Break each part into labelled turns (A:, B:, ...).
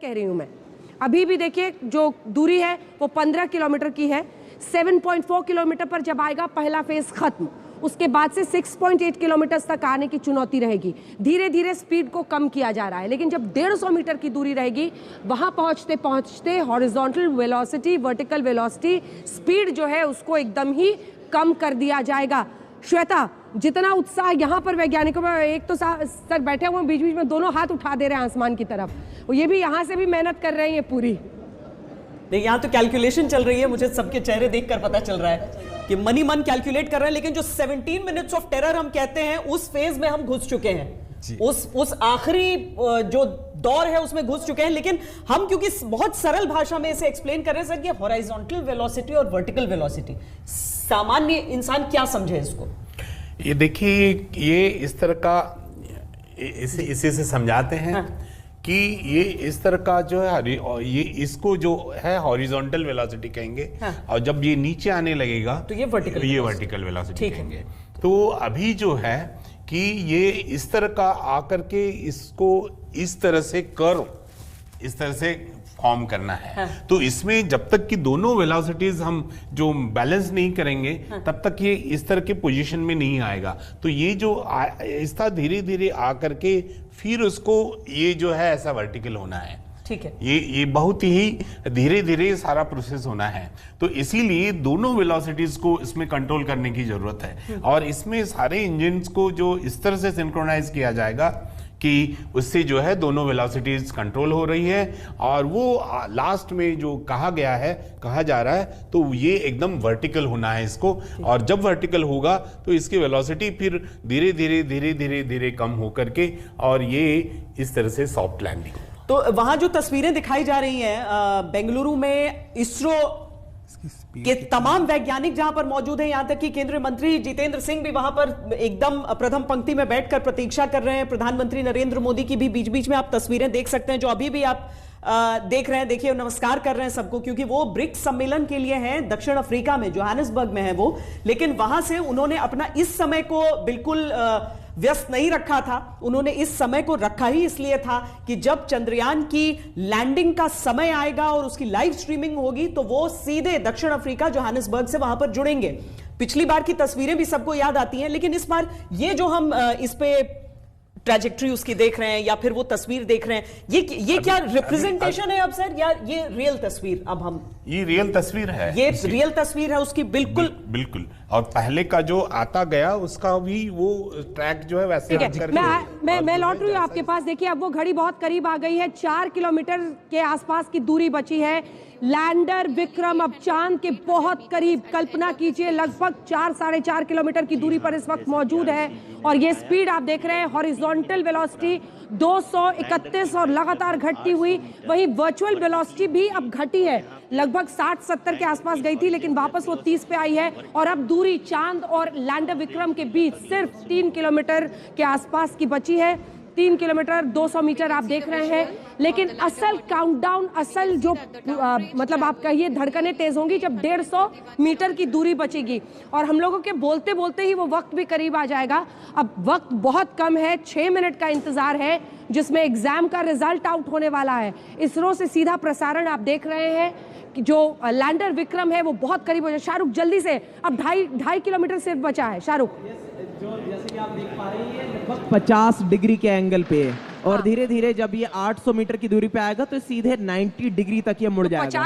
A: कह रही हूं मैं। अभी भी देखिए जो दूरी है वो 15 किलोमीटर की है। 7.4 किलोमीटर पर जब आएगा पहला फेज खत्म, उसके बाद से 6.8 किलोमीटर तक आने की चुनौती रहेगी। धीरे धीरे स्पीड को कम किया जा रहा है, लेकिन जब 150 मीटर की दूरी रहेगी वहां पहुंचते पहुंचते horizontal velocity, vertical velocity, speed जो है उसको एकदम ही कम कर दिया जाएगा। श्वेता, जितना उत्साह यहाँ पर वैज्ञानिकों में, एक तो सर बैठे हुए बीच बीच में दोनों हाथ उठा दे रहे हैं आसमान की तरफ, और ये भी यहाँ से भी मेहनत कर रहे हैं ये पूरी।
B: नहीं, यहाँ तो कैलकुलेशन चल रही है, मुझे सबके चेहरे देखकर पता चल रहा है कि मनी मन कैलकुलेट कर रहे हैं। लेकिन जो 17 मिनट्स ऑफ टेरर हम कहते हैं उस फेज में हम घुस चुके हैं, उस आखिरी जो दौर है उसमें घुस चुके हैं। लेकिन हम क्योंकि बहुत सरल भाषा में इसे एक्सप्लेन कर रहे हैं सर, ये हॉरिजॉन्टल वेलोसिटी और वर्टिकल वेलोसिटी, सामान्य इंसान क्या समझे इसको?
C: ये देखिए, ये इस तरह का इसे से समझाते हैं। हाँ। कि ये इस तरह का जो है, ये इसको जो है हॉरिजॉन्टल वेलोसिटी कहेंगे। हाँ। और जब ये नीचे आने लगेगा तो ये वर्टिकल वेलोसिटी कहेंगे। तो अभी जो है कि ये इस तरह का आकर के इसको इस तरह से कर्व इस तरह से फॉर्म करना है। हाँ। तो इसमें जब तक कि दोनों वेलोसिटीज हम जो बैलेंस नहीं करेंगे, हाँ, तब तक ये इस तरह के पोजीशन में नहीं आएगा। तो ये जो आहिस्ता धीरे धीरे आकर के फिर उसको ये जो है ऐसा वर्टिकल होना है।
B: ठीक है,
C: ये बहुत ही धीरे धीरे सारा प्रोसेस होना है। तो इसीलिए दोनों वेलोसिटीज को इसमें कंट्रोल करने की जरूरत है। और इसमें सारे इंजन्स को जो इस तरह से सिंक्रोनाइज किया जाएगा कि उससे जो है दोनों वेलोसिटीज कंट्रोल हो रही है। और वो लास्ट में जो कहा जा रहा है तो ये एकदम वर्टिकल होना है इसको। और जब वर्टिकल होगा तो इसकी वेलोसिटी फिर धीरे धीरे कम होकर के और ये इस तरह से सॉफ्ट लैंडिंग।
B: तो वहां जो तस्वीरें दिखाई जा रही हैं बेंगलुरु में इसरो के तमाम वैज्ञानिक जहां पर मौजूद हैं, यहां तक कि केंद्रीय मंत्री जितेंद्र सिंह भी वहां पर एकदम प्रथम पंक्ति में बैठकर प्रतीक्षा कर रहे हैं। प्रधानमंत्री नरेंद्र मोदी की भी बीच बीच में आप तस्वीरें देख सकते हैं, जो अभी भी आप देख रहे हैं। देखिए, नमस्कार कर रहे हैं सबको, क्योंकि वो ब्रिक्स सम्मेलन के लिए हैं दक्षिण अफ्रीका में, जोहानिसबर्ग में है वो। लेकिन वहां से उन्होंने अपना इस समय को बिल्कुल व्यस्त नहीं रखा था। उन्होंने इस समय को रखा ही इसलिए था कि जब चंद्रयान की लैंडिंग का समय आएगा और उसकी लाइव स्ट्रीमिंग होगी तो वो सीधे दक्षिण अफ्रीका जोहानिसबर्ग से वहां पर जुड़ेंगे। पिछली बार की तस्वीरें भी सबको याद आती हैं, लेकिन इस बार ये जो हम इस पे ट्रैजेक्टरी उसकी देख रहे हैं या फिर वो तस्वीर देख रहे हैं, ये क्या रिप्रेजेंटेशन है अब सर, या ये रियल तस्वीर? अब हम
C: ये रियल तस्वीर है,
B: ये रियल तस्वीर है उसकी,
C: बिल्कुल। और पहले का जो आता गया उसका भी वो ट्रैक जो है वैसे
A: मैं लौट रही हूँ आपके पास। देखिए, अब वो घड़ी बहुत करीब आ गई है, 4 किलोमीटर के आसपास की दूरी बची है। लैंडर विक्रम अब चांद के बहुत करीब, कल्पना कीजिए, लगभग 4-4.5 किलोमीटर की दूरी पर इस वक्त मौजूद है। और ये स्पीड आप देख रहे हैं, हॉरिजॉन्टल वेलोसिटी 231 और लगातार घटती हुई। वहीं वर्चुअल वेलोसिटी भी अब घटी है, लगभग 60-70 के आसपास गई थी, लेकिन वापस वो 30 पे आई है। और अब दूरी चांद और लैंडर विक्रम के बीच सिर्फ 3 किलोमीटर के आसपास की बची है। 3 किलोमीटर 200 मीटर आप देख रहे हैं। लेकिन असल काउंटडाउन, असल जो मतलब आप कहिए धड़कनें तेज होंगी जब 150 मीटर की दूरी बचेगी। और हम लोगों के बोलते बोलते ही वो वक्त भी करीब आ जाएगा। अब वक्त बहुत कम है, 6 मिनट का इंतजार है, जिसमें एग्जाम का रिजल्ट आउट होने वाला है। इसरो से सीधा प्रसारण आप देख रहे हैं कि जो लैंडर विक्रम है वो बहुत करीब हो जाए। शाहरुख जल्दी से, अब 2.5 किलोमीटर सिर्फ बचा है। शाहरुख,
D: जैसे कि आप देख पा रहे हैं, लगभग 50 डिग्री के एंगल पे है। और धीरे धीरे जब ये 800 मीटर की दूरी पे आएगा तो सीधे 90 डिग्री तक ये मुड़ जाएगा।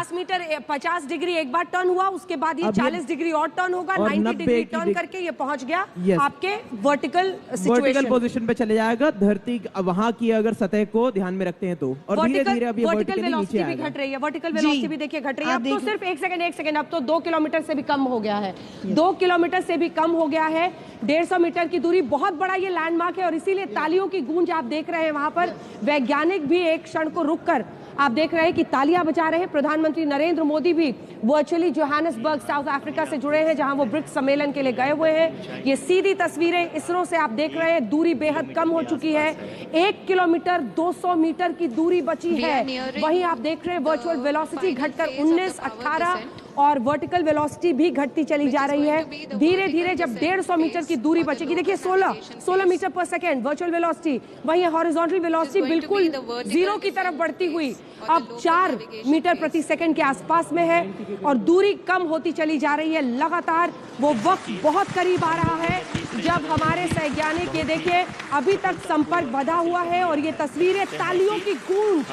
A: 50 डिग्री एक बार टर्न हुआ, उसके बाद ये 40 डिग्री और टर्न होगा, 90 डिग्री टर्न करके ये पहुंच गया आपके वर्टिकल
D: पोजीशन पे चले जाएगा। धरती वहां की अगर सतह को ध्यान में रखते हैं तो, और धीरे धीरे अब ये
A: वर्टिकल वेलोसिटी भी घट रही है। वर्टिकल वेलोसिटी भी देखिए घट रही है। अब तो सिर्फ एक सेकंड, अब तो 2 किलोमीटर से भी कम हो गया है। 2 किलोमीटर से भी कम हो गया है। 150 मीटर की दूरी, बहुत बड़ा ये लैंडमार्क है और इसीलिए तालियों की गूंज आप देख रहे हैं। वहां पर वैज्ञानिक भी एक क्षण को रुककर आप देख रहे हैं कि तालियां बजा रहे हैं। प्रधानमंत्री नरेंद्र मोदी भी वर्चुअली जोहानिसबर्ग साउथ अफ्रीका से जुड़े हैं, जहां वो ब्रिक्स सम्मेलन के लिए गए हुए हैं। ये सीधी तस्वीरें इसरो से आप देख रहे हैं। दूरी बेहद कम हो चुकी है, 1 किलोमीटर 200 मीटर की दूरी बची है। वहीं आप देख रहे हैं वर्चुअल वेलोसिटी घटकर 19, 18 और वर्टिकल वेलोसिटी भी घटती चली जा रही है। धीरे धीरे जब 150 मीटर की दूरी बचेगी, देखिए 16 मीटर पर सेकेंड वर्चुअल वेलोसिटी, वहीं हॉरिजॉन्टल वेलोसिटी बिल्कुल जीरो की तरफ बढ़ती हुई अब 4 मीटर प्रति सेकंड के आसपास में है और दूरी कम होती चली जा रही है लगातार। वो वक्त बहुत करीब आ रहा है जब हमारे वैज्ञानिक, ये देखिए अभी तक संपर्क बंधा हुआ है और ये तस्वीरें तालियों की गूंज,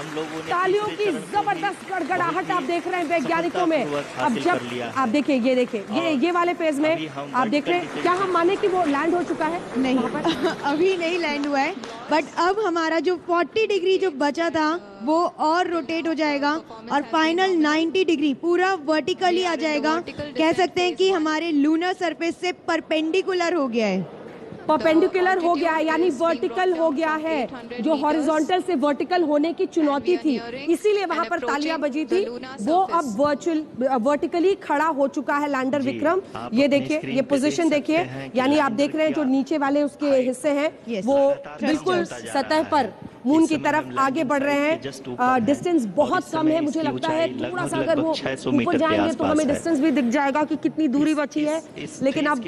A: तालियों की जबरदस्त गड़गड़ाहट आप देख रहे हैं वैज्ञानिकों में। अब जब आप देखिए, ये देखिए ये वाले फेज में आप देख रहे हैं, क्या हम माने कि वो लैंड हो चुका है?
E: नहीं अभी नहीं लैंड हुआ है, बट अब हमारा जो 40 डिग्री जो बचा था वो और रोटेट हो जाएगा और फाइनल 90 डिग्री पूरा वर्टिकली आ जाएगा। कह सकते हैं कि हमारे लूनर सरफेस से परपेंडिकुलर हो गया है,
A: परपेंडिकुलर हो गया है, यानी वर्टिकल हो गया है। जो हॉरिजॉन्टल से वर्टिकल होने की चुनौती थी, इसीलिए वहां पर तालियां बजी थी, वो अब वर्टिकली खड़ा हो चुका है लैंडर विक्रम। ये देखिए, ये पोजीशन देखिए, यानी आप देख रहे हैं जो नीचे वाले उसके हिस्से हैं वो बिल्कुल सतह पर मून की तरफ आगे बढ़ रहे हैं। डिस्टेंस बहुत कम है, मुझे लगता है थोड़ा सा अगर वो ऊपर जाएंगे तो हमें डिस्टेंस भी दिख जाएगा कि कितनी दूरी बची है, लेकिन अब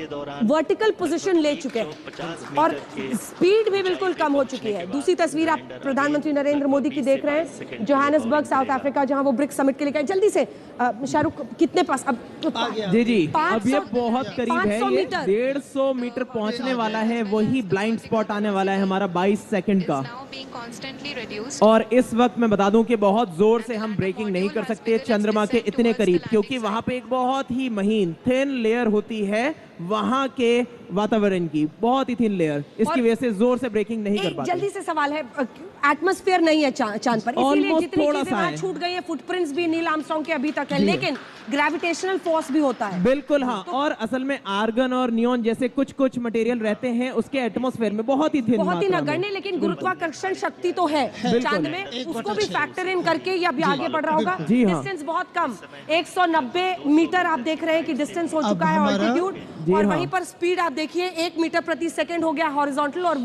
A: वर्टिकल पोजीशन ले चुके हैं और स्पीड भी बिल्कुल कम हो चुकी है। दूसरी तस्वीर आप प्रधानमंत्री नरेंद्र मोदी की देख रहे हैं, जोहानिसबर्ग साउथ अफ्रीका, जहां वो ब्रिक्स समिट के लिए गए। जल्दी से शाहरुख, कितने पास अब?
D: जी अब ये बहुत करीब है, ये 150 मीटर पहुंचने वाला है, वही ब्लाइंड स्पॉट आने वाला है हमारा 22 सेकंड का। और इस वक्त मैं बता दूं कि बहुत जोर से हम ब्रेकिंग नहीं कर सकते चंद्रमा के इतने करीब, क्योंकि वहां पे एक बहुत ही महीन थिन लेयर होती है वहां के वातावरण की, बहुत ही थिन लेयर, इसकी वजह से जोर से ब्रेकिंग नहीं कर पाते।
A: जल्दी से सवाल है, एटमॉस्फेयर नहीं है चांद पर, इसीलिए जितनी चीजें वहां छूट गई है, फुटप्रिंट्स भी नील आर्मस्ट्रांग के अभी तक है, लेकिन ग्रेविटेशनल फोर्स भी होता है।
D: बिल्कुल हाँ, और असल में आर्गन और नियॉन जैसे कुछ कुछ मटेरियल रहते हैं उसके एटमॉस्फेयर में बहुत ही थिन,
A: बहुत ही नगण्य, लेकिन गुरुत्वाकर्षण शक्ति तो है चांद में, उसको भी फैक्टर इन करके ये अभी आगे बढ़ रहा होगा। डिस्टेंस बहुत कम, 190 मीटर आप देख रहे हैं कि डिस्टेंस हो चुका है ऑल्टीट्यूड, और वहीं पर स्पीड आप देखिए 1 मीटर प्रति सेकंड हो गया हॉरिजॉन्टल, और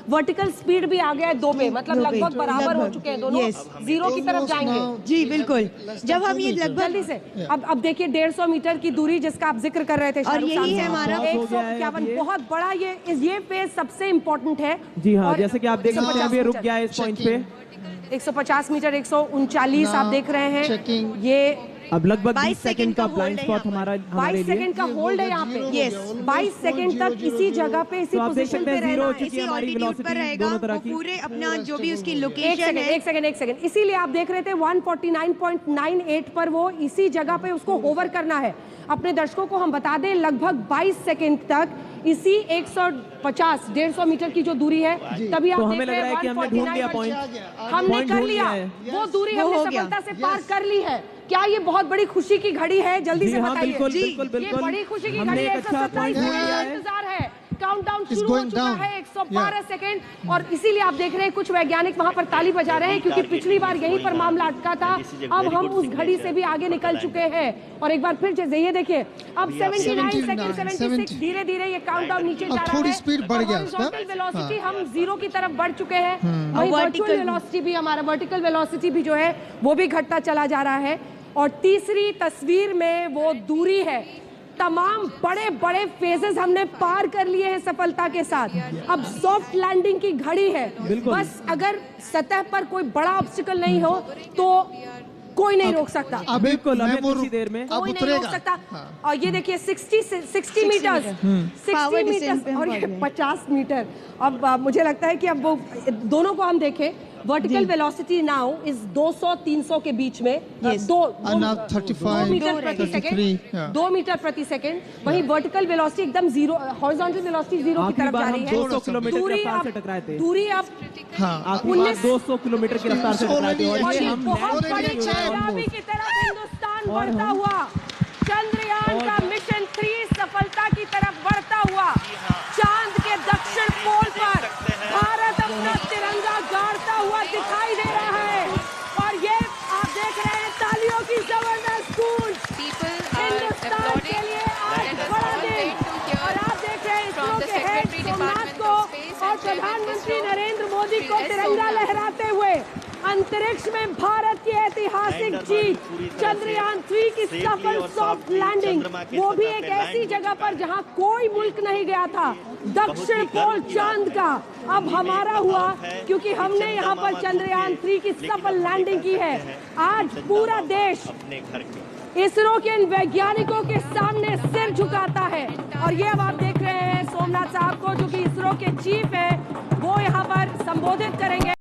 A: वर्टिकल स्पीड भी आ गया है 2 पे, मतलब लगभग बराबर हो चुके हैं दोनों, जीरो की तरफ जाएंगे।
E: जी बिल्कुल, जब हम ये लगभग
A: जल्दी से अब देखिए 150 मीटर की दूरी जिसका आप जिक्र कर रहे थे,
E: और यही है हमारा
A: 151, बहुत बड़ा ये फेज सबसे इम्पोर्टेंट है।
D: जी हाँ, जैसे कि आप देख सकते हैं अभी रुक गया है इस पॉइंट पे।
A: 150 मीटर 139 आप देख रहे हैं, ये
D: अब लगभग 20 सेकंड का ब्लाइंड स्पॉट हमारे
A: 22 सेकंड का होल्ड है यहाँ पे।
E: यस,
A: 22 सेकंड तक इसी जगह पे, इसी पोजीशन पे रहना है,
E: इसी ऑल्टीट्यूड पर रहेगा वो पूरे अपना जो भी उसकी लोकेशन है।
A: एक सेकंड, इसीलिए आप देख रहे थे 149.98 पर वो इसी जगह पे उसको होवर करना है। अपने दर्शकों को हम बता दें, लगभग 22 सेकंड तक इसी 150-150 मीटर की जो दूरी है, तभी आप
D: हमें लग रहा है कि हमने ढूंढ लिया पॉइंट,
A: हमने कर लिया, वो दूरी हमने सफलता से पार कर ली है। क्या ये बहुत बड़ी खुशी की घड़ी है? जल्दी से बताइए। ये बड़ी खुशी की घड़ी है, 127 मिनट का इंतजार है, काउंटडाउन शुरू हो चुका है, 112 सेकंड, और इसीलिए आप देख रहे हैं कुछ वैज्ञानिक वहां पर ताली बजा रहे हैं, क्योंकि पिछली बार यहीं पर मामला अटका था। अब हम उस घड़ी से भी आगे निकल चुके हैं, और एक बार फिर जैसे ये देखिए, अब 79 सेकंड, 76, धीरे धीरे ये काउंटडाउन नीचे जा रहा है,
F: थोड़ी स्पीड बढ़ गया उसका।
A: वेलोसिटी हम जीरो की तरफ बढ़ चुके हैं, वही वर्टिकल वेलोसिटी भी, हमारा वर्टिकल वेलोसिटी भी जो है वो भी घटता चला जा रहा है। और तीसरी तस्वीर में वो दूरी है, तमाम बड़े बड़े फेजेस हमने पार कर लिए हैं सफलता के साथ। अब सॉफ्ट लैंडिंग की घड़ी है, बस अगर सतह पर कोई बड़ा ऑब्स्टिकल नहीं हो तो कोई नहीं रोक सकता।
D: बिल्कुल, कुछ देर में
A: कोई नहीं रोक सकता। और ये देखिए 60 मीटर, 60 मीटर और ये 50 मीटर। अब मुझे लगता है कि अब वो दोनों को हम देखें, वर्टिकल वेलोसिटी नाउ इज 200-300 के बीच में, 2 मीटर प्रति सेकंड, 2 मीटर प्रति सेकंड। वहीं वर्टिकल वेलोसिटी एकदम जीरो, हॉरिजॉन्टल वेलोसिटी जीरो की तरफ जा रही है।
D: 200 किलोमीटर की रफ्तार से टकराए थे,
A: दूरी अब
D: 200 किलोमीटर की रफ्तार से टकराए थे, और ये हम
A: बहुत बड़ी कामयाबी की तरफ हिंदुस्तान बढ़ता हुआ, चंद्रयान का मिशन 3 सफलता की तरफ बढ़ता हुआ, चांद के दक्षिण पोल पर भारत अपना तिरंगा गाड़ता हुआ दिखाई दे रहा है। और ये आप देख रहे हैं तालियों की जबरदस्त गूंज, हिंदुस्तान के लिए आज बड़ा दिन। और आप देख रहे हैं इसरो के हेड सोमनाथ को और प्रधानमंत्री नरेंद्र मोदी को तिरंगा लहराते हुए अंतरिक्ष में भारत की ऐतिहासिक जीत, चंद्रयान 3 की सफल सॉफ्ट लैंडिंग, वो भी एक ऐसी जगह पर जहां कोई मुल्क नहीं गया था, दक्षिण पोल चांद का अब हमारा हुआ, क्योंकि हमने यहाँ पर चंद्रयान 3 की सफल लैंडिंग की है। आज पूरा देश इसरो के इन वैज्ञानिकों के सामने सिर झुकाता है। और ये अब आप देख रहे हैं सोमनाथ साहब को, जो कि इसरो के चीफ है, वो यहाँ पर संबोधित करेंगे।